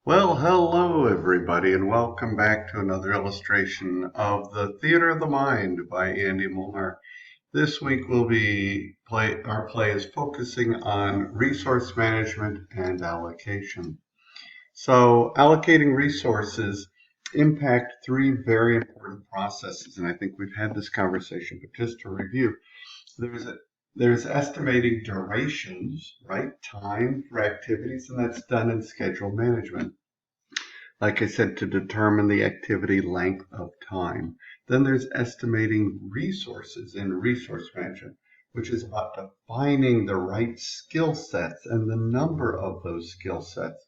Well, hello everybody, and welcome back to another illustration of The Theater of the Mind by Andy Molnar. This week our play is focusing on resource management and allocation. So allocating resources impact three very important processes, and I think we've had this conversation, but just to review, there's a, there's estimating durations, right? Time for activities, and that's done in schedule management. Like I said, to determine the activity length of time. Then there's estimating resources in resource management, which is about defining the right skill sets and the number of those skill sets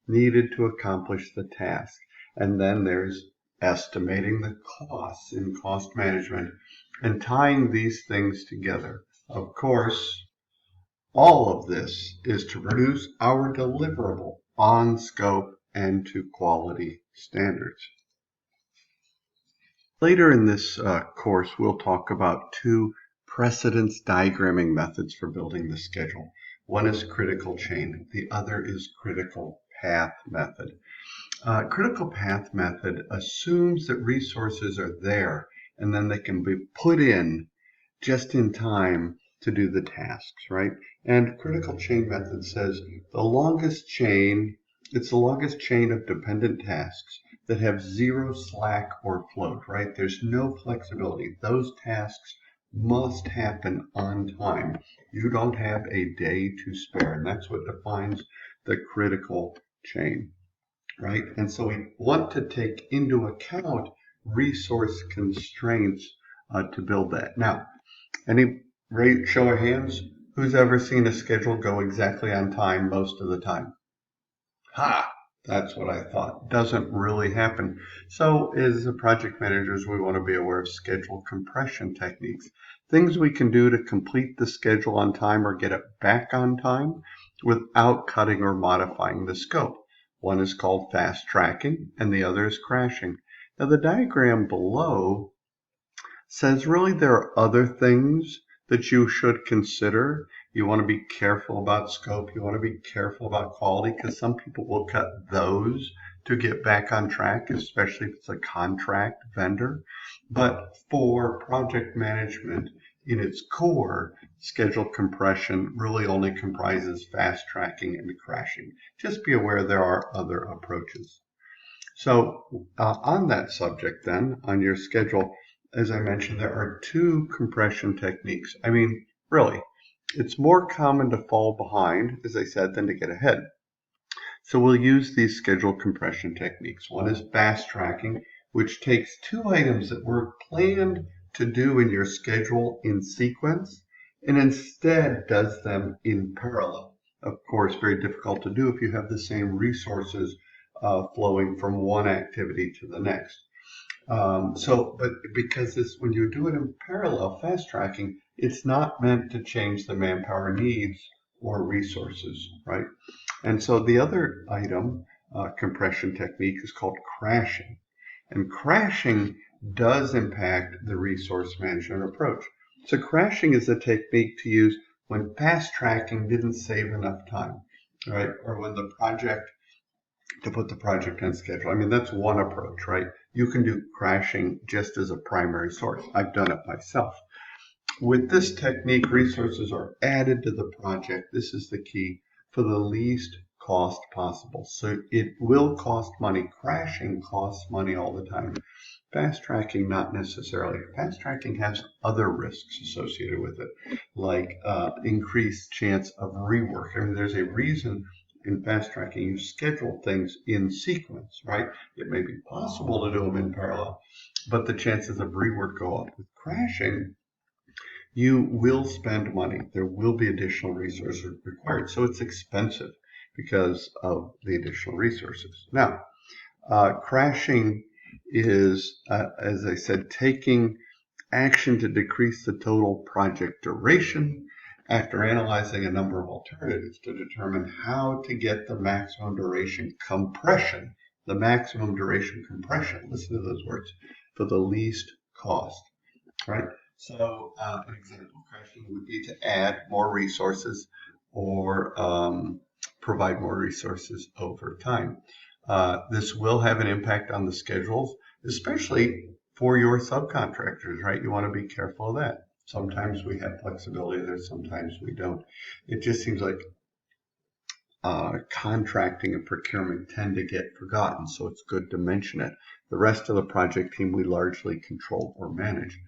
needed to accomplish the task. And then there's estimating the costs in cost management and tying these things together. Of course, all of this is to produce our deliverable on scope and to quality standards. Later in this course, we'll talk about two precedence diagramming methods for building the schedule. One is critical chain, the other is critical path method. Critical path method assumes that resources are there and then they can be put in just in time to do the tasks, right? And critical chain method says it's the longest chain of dependent tasks that have zero slack or float, right? There's no flexibility. Those tasks must happen on time. You don't have a day to spare, and that's what defines the critical chain, right? And so we want to take into account resource constraints to build that. Now, any show of hands, who's ever seen a schedule go exactly on time most of the time? Ha! That's what I thought. Doesn't really happen. So as project managers, we want to be aware of schedule compression techniques. Things we can do to complete the schedule on time or get it back on time without cutting or modifying the scope. One is called fast tracking and the other is crashing. Now the diagram below says really there are other things that you should consider. You want to be careful about scope. You want to be careful about quality because some people will cut those to get back on track, especially if it's a contract vendor. But for project management in its core, schedule compression really only comprises fast tracking and crashing. Just be aware there are other approaches. So on that subject then, on your schedule, as I mentioned, there are two compression techniques. I mean, really, it's more common to fall behind, as I said, than to get ahead. So we'll use these schedule compression techniques. One is fast tracking, which takes two items that were planned to do in your schedule in sequence and instead does them in parallel. Of course, very difficult to do if you have the same resources flowing from one activity to the next. But because when you do it in parallel, fast tracking, it's not meant to change the manpower needs or resources, right? And so the other item, compression technique, is called crashing. And crashing does impact the resource management approach. So crashing is a technique to use when fast tracking didn't save enough time, right? Or when to put the project on schedule. I mean, that's one approach, right? You can do crashing just as a primary source. I've done it myself. With this technique, resources are added to the project. This is the key for the least cost possible. So it will cost money. Crashing costs money all the time. Fast tracking, not necessarily. Fast tracking has other risks associated with it, like increased chance of rework. I mean, there's a reason in fast tracking you schedule things in sequence, right? It may be possible to do them in parallel, but the chances of rework go up. With crashing, you will spend money. There will be additional resources required. So it's expensive because of the additional resources. Now, crashing is, as I said, taking action to decrease the total project duration after analyzing a number of alternatives to determine how to get the maximum duration compression, listen to those words, for the least cost, right? So an example, crashing would be to add more resources or provide more resources over time. This will have an impact on the schedules, especially for your subcontractors, right? You want to be careful of that. Sometimes we have flexibility there, sometimes we don't. It just seems like contracting and procurement tend to get forgotten, so it's good to mention it. The rest of the project team we largely control or manage.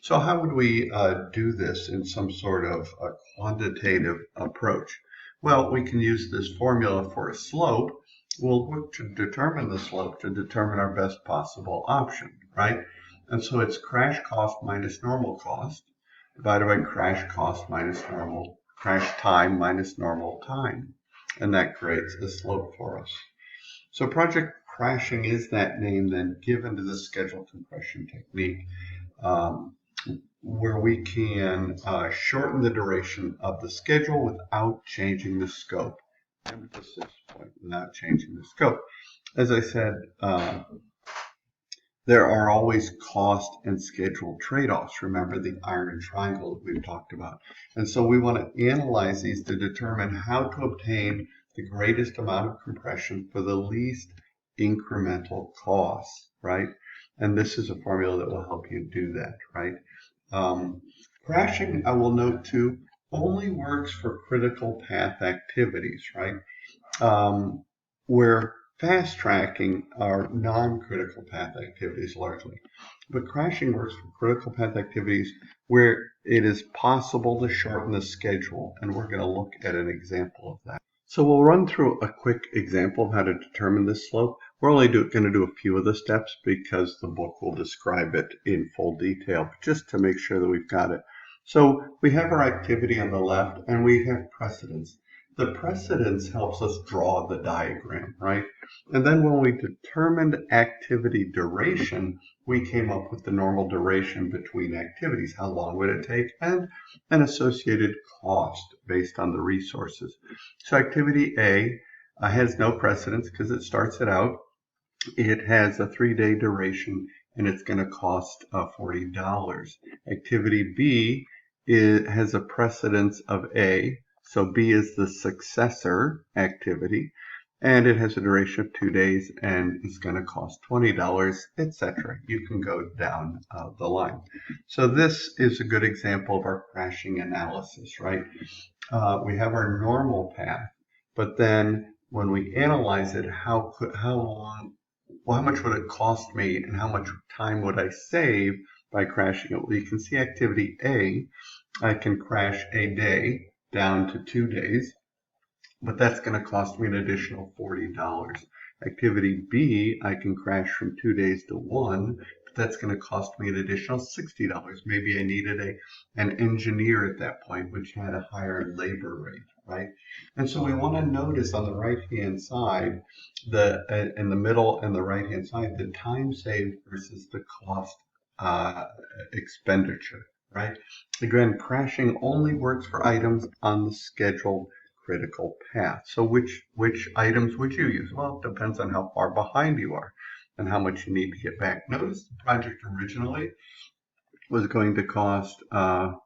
So how would we do this in some sort of a quantitative approach? Well, we can use this formula for a slope. We'll look to determine the slope to determine our best possible option, right? And so it's crash cost minus normal cost divided by crash cost minus normal, crash time minus normal time. And that creates a slope for us. So project crashing is that name then given to the schedule compression technique, where we can shorten the duration of the schedule without changing the scope. Emphasis point, without changing the scope. As I said, there are always cost and schedule trade-offs. Remember the iron triangle that we've talked about. And so we want to analyze these to determine how to obtain the greatest amount of compression for the least incremental costs, right? And this is a formula that will help you do that, right? Crashing, I will note too, only works for critical path activities, right? Where fast tracking are non-critical path activities largely. But crashing works for critical path activities where it is possible to shorten the schedule, and we're going to look at an example of that. So we'll run through a quick example of how to determine this slope. We're only going to do a few of the steps because the book will describe it in full detail, but just to make sure that we've got it. So we have our activity on the left and we have precedence. The precedence helps us draw the diagram, right? And then when we determined activity duration, we came up with the normal duration between activities. How long would it take? And an associated cost based on the resources. So activity A has no precedence because it starts it out. It has a 3-day duration and it's going to cost $40. Activity B has a precedence of A. So B is the successor activity, and it has a duration of 2 days and it's going to cost $20, etc. You can go down the line. So this is a good example of our crashing analysis, right? We have our normal path, but then when we analyze it, how much would it cost me and how much time would I save by crashing it? Well, you can see activity A, I can crash a day down to 2 days, but that's going to cost me an additional $40. Activity B, I can crash from 2 days to 1, but that's going to cost me an additional $60. Maybe I needed an engineer at that point, which had a higher labor rate, right? And so we want to notice on the right-hand side, in the middle and the right-hand side, the time saved versus the cost expenditure, right? Again, crashing only works for items on the scheduled critical path. So which items would you use? Well, it depends on how far behind you are and how much you need to get back. Notice the project originally was going to cost $120,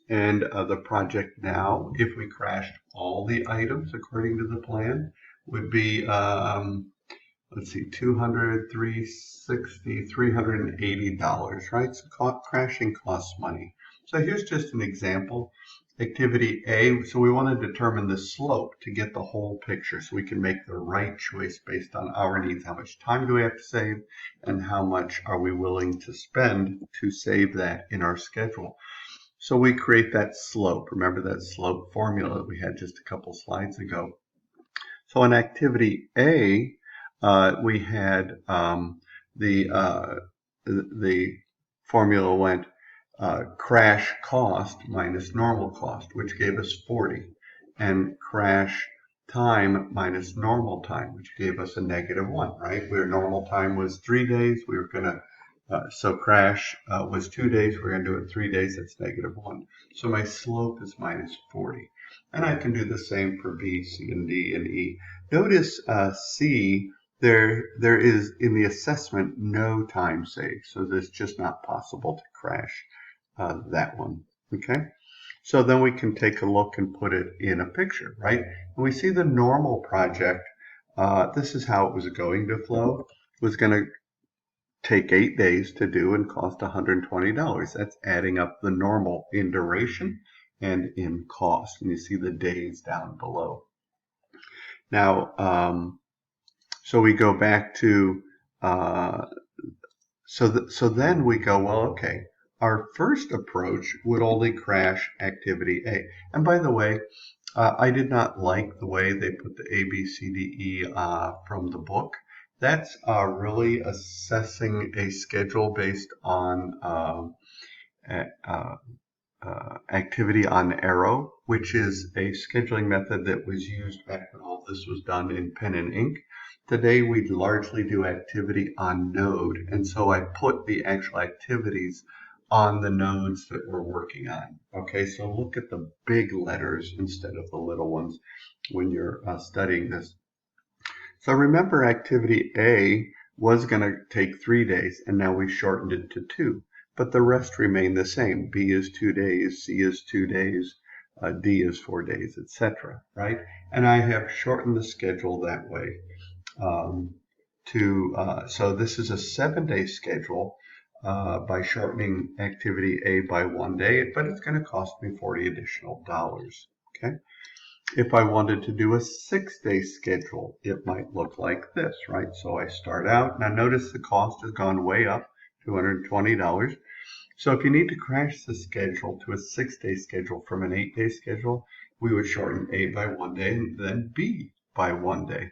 and the project now, if we crashed all the items according to the plan, would be let's see, $200, $360, $380, right? So crashing costs money. So here's just an example. Activity A, so we want to determine the slope to get the whole picture so we can make the right choice based on our needs. How much time do we have to save and how much are we willing to spend to save that in our schedule? So we create that slope. Remember that slope formula that we had just a couple slides ago. So in activity A, we had the formula went crash cost minus normal cost, which gave us 40, and crash time minus normal time, which gave us a -1, right? Where normal time was 3 days, we were going to, so crash was 2 days, we're going to do it 3 days, that's -1. So my slope is minus 40. And I can do the same for B, C, and D, and E. Notice C, there is in the assessment no time saved, so it's just not possible to crash that one, okay? So then we can take a look and put it in a picture, right? And we see the normal project this is how it was going to flow. It was going to take 8 days to do and cost $120. That's adding up the normal in duration and in cost. And you see the days down below. Now, so we go back to, so then we go, well, okay, our first approach would only crash activity A. And by the way, I did not like the way they put the A, B, C, D, E from the book. That's really assessing a schedule based on activity on arrow, which is a scheduling method that was used back when all this was done in pen and ink. Today we largely do activity on node, and so I put the actual activities on the nodes that we're working on. Okay, so look at the big letters instead of the little ones when you're studying this. So remember, activity A was going to take 3 days, and now we shortened it to 2. But the rest remain the same. B is 2 days, C is 2 days, D is 4 days, etc. Right? And I have shortened the schedule that way. So this is a 7-day schedule by shortening activity A by 1 day, but it's going to cost me $40 additional. Okay. If I wanted to do a 6-day schedule, it might look like this, right? So I start out. Now notice the cost has gone way up, $220. So if you need to crash the schedule to a 6-day schedule from an 8-day schedule, we would shorten A by 1 day and then B by 1 day.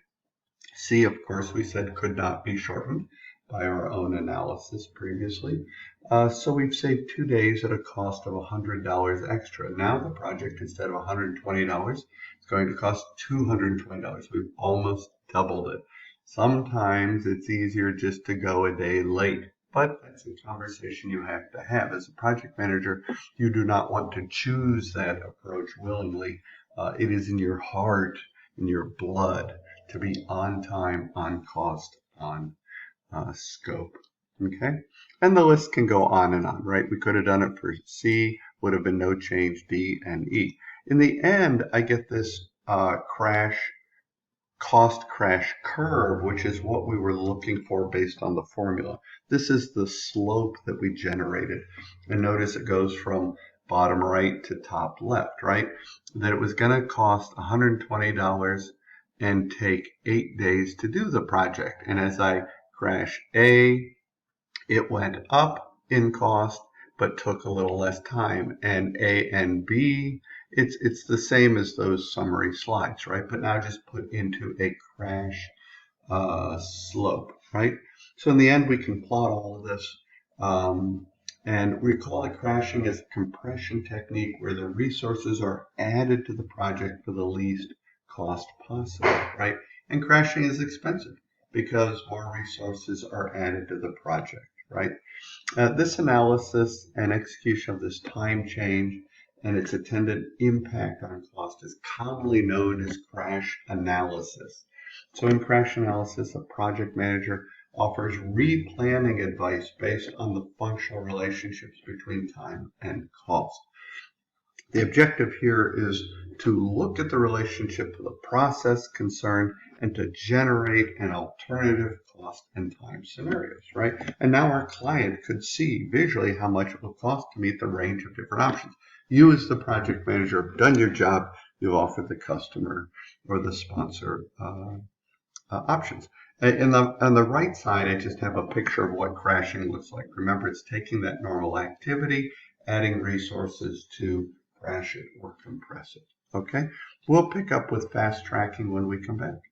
C, of course, we said could not be shortened by our own analysis previously. So we've saved 2 days at a cost of $100 extra. Now the project, instead of $120, is going to cost $220. We've almost doubled it. Sometimes it's easier just to go a day late, but that's a conversation you have to have. As a project manager, you do not want to choose that approach willingly. It is in your heart, in your blood, to be on time, on cost, on scope. Okay, and the list can go on and on, right? We could have done it for C, would have been no change, D and E. In the end, I get this cost crash curve, which is what we were looking for based on the formula. This is the slope that we generated. And notice it goes from bottom right to top left, right? That it was going to cost $120 and take 8 days to do the project. And as I crash A, it went up in cost, but took a little less time. And A and B, it's the same as those summary slides, right? But now just put into a crash slope, right? So in the end, we can plot all of this. And we call it crashing as a compression technique where the resources are added to the project for the least cost possible, right? And crashing is expensive because more resources are added to the project, right? This analysis and execution of this time change and its attendant impact on cost is commonly known as crash analysis. So in crash analysis, a project manager offers replanning advice based on the functional relationships between time and cost. The objective here is to look at the relationship to the process concerned and to generate an alternative cost and time scenarios, right? And now our client could see visually how much it will cost to meet the range of different options. You as the project manager have done your job. You've offered the customer or the sponsor options. And on the right side, I just have a picture of what crashing looks like. Remember, it's taking that normal activity, adding resources to crash it or compress it. Okay, we'll pick up with fast tracking when we come back.